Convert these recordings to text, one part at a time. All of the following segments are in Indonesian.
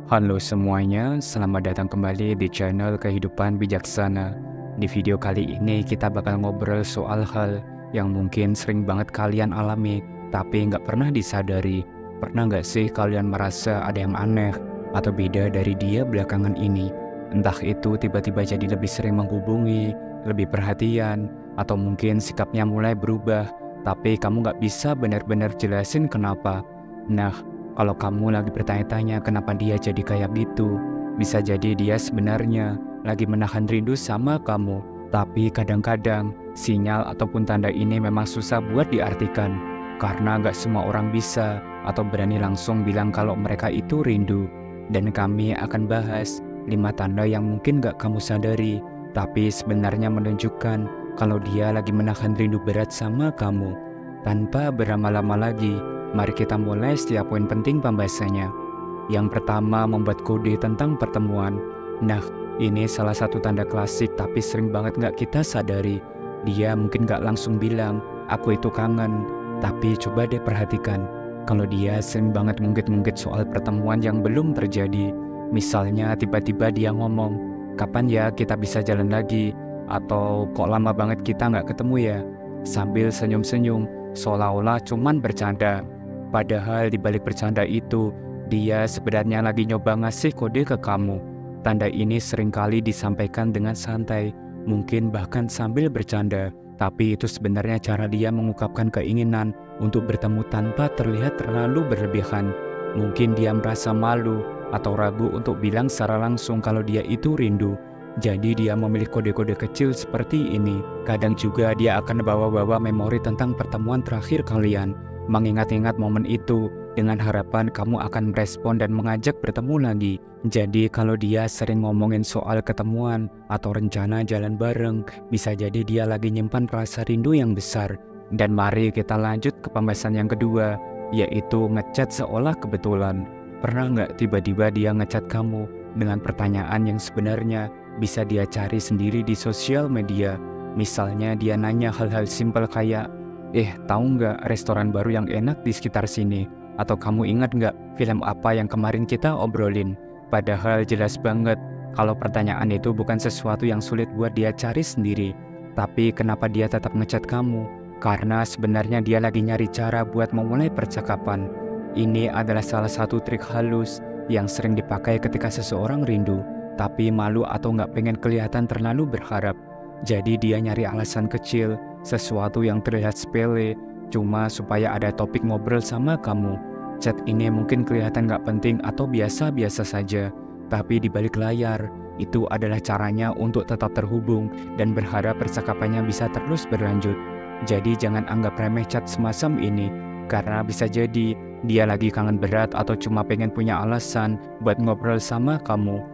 Halo semuanya, selamat datang kembali di channel Kehidupan Bijaksana. Di video kali ini kita bakal ngobrol soal hal yang mungkin sering banget kalian alami, tapi nggak pernah disadari. Pernah nggak sih kalian merasa ada yang aneh atau beda dari dia belakangan ini? Entah itu tiba-tiba jadi lebih sering menghubungi, lebih perhatian, atau mungkin sikapnya mulai berubah, tapi kamu nggak bisa benar-benar jelasin kenapa. Nah, kalau kamu lagi bertanya-tanya kenapa dia jadi kayak gitu, bisa jadi dia sebenarnya lagi menahan rindu sama kamu. Tapi kadang-kadang sinyal ataupun tanda ini memang susah buat diartikan, karena gak semua orang bisa atau berani langsung bilang kalau mereka itu rindu. Dan kami akan bahas 5 tanda yang mungkin gak kamu sadari, tapi sebenarnya menunjukkan kalau dia lagi menahan rindu berat sama kamu. Tanpa berlama-lama lagi, mari kita mulai setiap poin penting pembahasannya. Yang pertama, membuat kode tentang pertemuan. Nah, ini salah satu tanda klasik tapi sering banget nggak kita sadari. Dia mungkin nggak langsung bilang, aku itu kangen. Tapi coba deh perhatikan, kalau dia sering banget ngungkit-ngungkit soal pertemuan yang belum terjadi. Misalnya tiba-tiba dia ngomong, kapan ya kita bisa jalan lagi? Atau kok lama banget kita nggak ketemu ya? Sambil senyum-senyum, seolah-olah cuman bercanda. Padahal di balik bercanda itu, dia sebenarnya lagi nyoba ngasih kode ke kamu. Tanda ini seringkali disampaikan dengan santai, mungkin bahkan sambil bercanda. Tapi itu sebenarnya cara dia mengungkapkan keinginan untuk bertemu tanpa terlihat terlalu berlebihan. Mungkin dia merasa malu atau ragu untuk bilang secara langsung kalau dia itu rindu. Jadi dia memilih kode-kode kecil seperti ini. Kadang juga dia akan bawa-bawa memori tentang pertemuan terakhir kalian, mengingat-ingat momen itu dengan harapan kamu akan merespon dan mengajak bertemu lagi. Jadi kalau dia sering ngomongin soal ketemuan atau rencana jalan bareng, bisa jadi dia lagi nyimpan rasa rindu yang besar. Dan mari kita lanjut ke pembahasan yang kedua, yaitu ngechat seolah kebetulan. Pernah nggak tiba-tiba dia ngechat kamu dengan pertanyaan yang sebenarnya bisa dia cari sendiri di sosial media? Misalnya dia nanya hal-hal simpel kayak, tahu nggak restoran baru yang enak di sekitar sini? Atau kamu ingat nggak film apa yang kemarin kita obrolin? Padahal jelas banget kalau pertanyaan itu bukan sesuatu yang sulit buat dia cari sendiri. Tapi kenapa dia tetap ngechat kamu? Karena sebenarnya dia lagi nyari cara buat memulai percakapan. Ini adalah salah satu trik halus yang sering dipakai ketika seseorang rindu, tapi malu atau nggak pengen kelihatan terlalu berharap. Jadi dia nyari alasan kecil, sesuatu yang terlihat sepele, cuma supaya ada topik ngobrol sama kamu. Chat ini mungkin kelihatan nggak penting atau biasa-biasa saja, tapi di balik layar, itu adalah caranya untuk tetap terhubung dan berharap percakapannya bisa terus berlanjut. Jadi jangan anggap remeh chat semacam ini, karena bisa jadi dia lagi kangen berat atau cuma pengen punya alasan buat ngobrol sama kamu.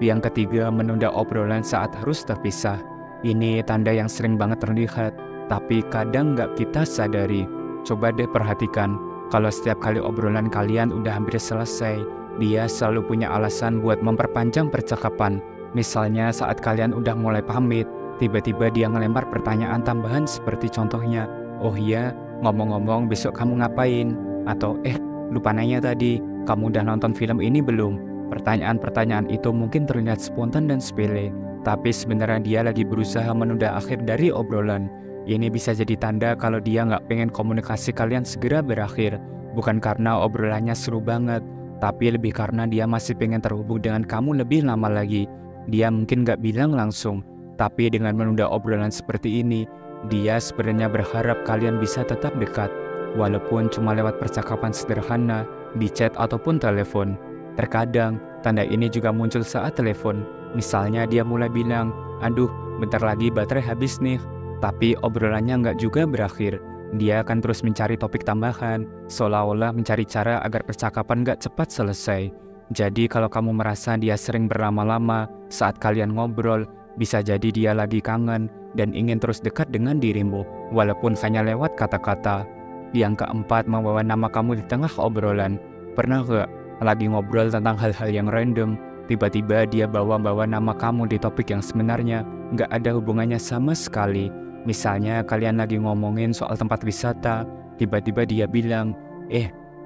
Yang ketiga, menunda obrolan saat harus terpisah. Ini tanda yang sering banget terlihat, tapi kadang nggak kita sadari. Coba deh perhatikan, kalau setiap kali obrolan kalian udah hampir selesai, dia selalu punya alasan buat memperpanjang percakapan. Misalnya saat kalian udah mulai pamit, tiba-tiba dia ngelempar pertanyaan tambahan seperti contohnya, oh iya, ngomong-ngomong besok kamu ngapain? Atau lupa nanya tadi, kamu udah nonton film ini belum? Pertanyaan-pertanyaan itu mungkin terlihat spontan dan sepele, tapi sebenarnya dia lagi berusaha menunda akhir dari obrolan. Ini bisa jadi tanda kalau dia nggak pengen komunikasi kalian segera berakhir. Bukan karena obrolannya seru banget, tapi lebih karena dia masih pengen terhubung dengan kamu lebih lama lagi. Dia mungkin nggak bilang langsung, tapi dengan menunda obrolan seperti ini, dia sebenarnya berharap kalian bisa tetap dekat, walaupun cuma lewat percakapan sederhana, di chat ataupun telepon. Terkadang, tanda ini juga muncul saat telepon. Misalnya dia mulai bilang, aduh, bentar lagi baterai habis nih. Tapi obrolannya nggak juga berakhir. Dia akan terus mencari topik tambahan, seolah-olah mencari cara agar percakapan nggak cepat selesai. Jadi kalau kamu merasa dia sering berlama-lama saat kalian ngobrol, bisa jadi dia lagi kangen dan ingin terus dekat dengan dirimu, walaupun hanya lewat kata-kata. Yang keempat, membawa nama kamu di tengah obrolan. Pernah nggak lagi ngobrol tentang hal-hal yang random, tiba-tiba dia bawa-bawa nama kamu di topik yang sebenarnya nggak ada hubungannya sama sekali? Misalnya kalian lagi ngomongin soal tempat wisata, tiba-tiba dia bilang,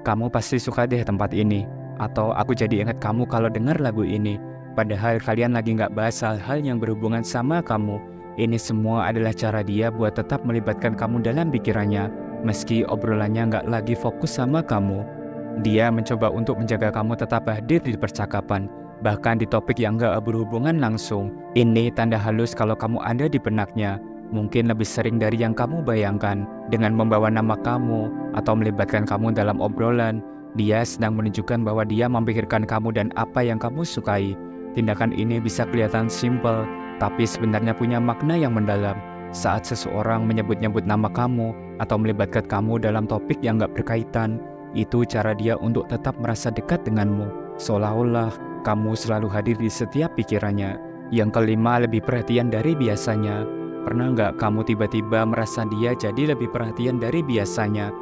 kamu pasti suka deh tempat ini. Atau aku jadi ingat kamu kalau dengar lagu ini. Padahal kalian lagi nggak bahas hal-hal yang berhubungan sama kamu. Ini semua adalah cara dia buat tetap melibatkan kamu dalam pikirannya, meski obrolannya nggak lagi fokus sama kamu. Dia mencoba untuk menjaga kamu tetap hadir di percakapan, bahkan di topik yang nggak berhubungan langsung. Ini tanda halus kalau kamu ada di benaknya, mungkin lebih sering dari yang kamu bayangkan. Dengan membawa nama kamu atau melibatkan kamu dalam obrolan, dia sedang menunjukkan bahwa dia memikirkan kamu dan apa yang kamu sukai. Tindakan ini bisa kelihatan simpel, tapi sebenarnya punya makna yang mendalam. Saat seseorang menyebut-nyebut nama kamu atau melibatkan kamu dalam topik yang nggak berkaitan, itu cara dia untuk tetap merasa dekat denganmu, seolah-olah kamu selalu hadir di setiap pikirannya. Yang kelima, lebih perhatian dari biasanya. Pernah nggak kamu tiba-tiba merasa dia jadi lebih perhatian dari biasanya?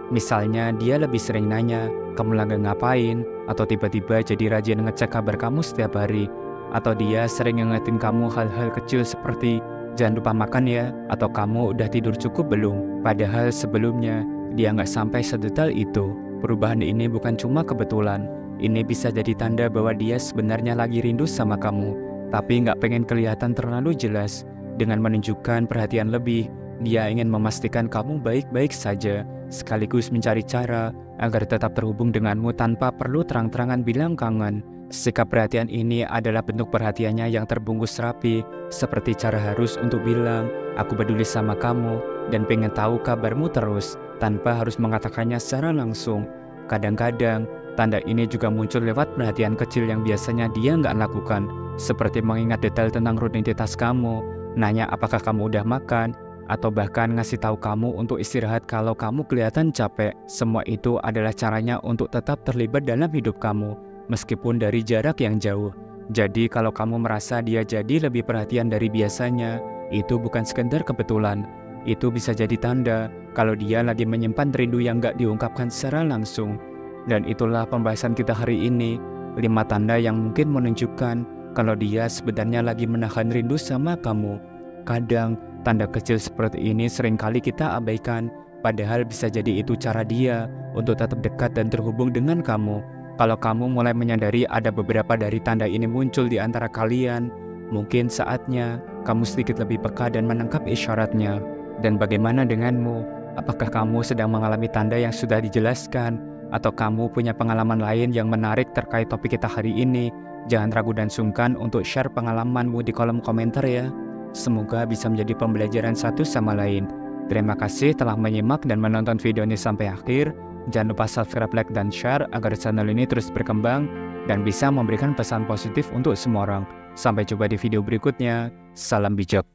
Misalnya dia lebih sering nanya, kamu lagi ngapain? Atau tiba-tiba jadi rajin ngecek kabar kamu setiap hari. Atau dia sering ngingetin kamu hal-hal kecil seperti, jangan lupa makan ya, atau kamu udah tidur cukup belum? Padahal sebelumnya, dia nggak sampai sedetail itu. Perubahan ini bukan cuma kebetulan. Ini bisa jadi tanda bahwa dia sebenarnya lagi rindu sama kamu, tapi nggak pengen kelihatan terlalu jelas. Dengan menunjukkan perhatian lebih, dia ingin memastikan kamu baik-baik saja, sekaligus mencari cara agar tetap terhubung denganmu tanpa perlu terang-terangan bilang kangen. Sikap perhatian ini adalah bentuk perhatiannya yang terbungkus rapi, seperti cara halus untuk bilang, aku peduli sama kamu dan pengen tahu kabarmu terus, tanpa harus mengatakannya secara langsung. Kadang-kadang, tanda ini juga muncul lewat perhatian kecil yang biasanya dia nggak lakukan, seperti mengingat detail tentang rutinitas kamu, nanya apakah kamu udah makan, atau bahkan ngasih tahu kamu untuk istirahat kalau kamu kelihatan capek. Semua itu adalah caranya untuk tetap terlibat dalam hidup kamu, meskipun dari jarak yang jauh. Jadi kalau kamu merasa dia jadi lebih perhatian dari biasanya, itu bukan sekedar kebetulan. Itu bisa jadi tanda kalau dia lagi menyimpan rindu yang gak diungkapkan secara langsung. Dan itulah pembahasan kita hari ini, 5 tanda yang mungkin menunjukkan kalau dia sebenarnya lagi menahan rindu sama kamu. Kadang, tanda kecil seperti ini seringkali kita abaikan, padahal bisa jadi itu cara dia untuk tetap dekat dan terhubung dengan kamu. Kalau kamu mulai menyadari ada beberapa dari tanda ini muncul di antara kalian, mungkin saatnya kamu sedikit lebih peka dan menangkap isyaratnya. Dan bagaimana denganmu? Apakah kamu sedang mengalami tanda yang sudah dijelaskan? Atau kamu punya pengalaman lain yang menarik terkait topik kita hari ini? Jangan ragu dan sungkan untuk share pengalamanmu di kolom komentar ya. Semoga bisa menjadi pembelajaran satu sama lain. Terima kasih telah menyimak dan menonton video ini sampai akhir. Jangan lupa subscribe, like, dan share agar channel ini terus berkembang dan bisa memberikan pesan positif untuk semua orang. Sampai jumpa di video berikutnya. Salam bijak.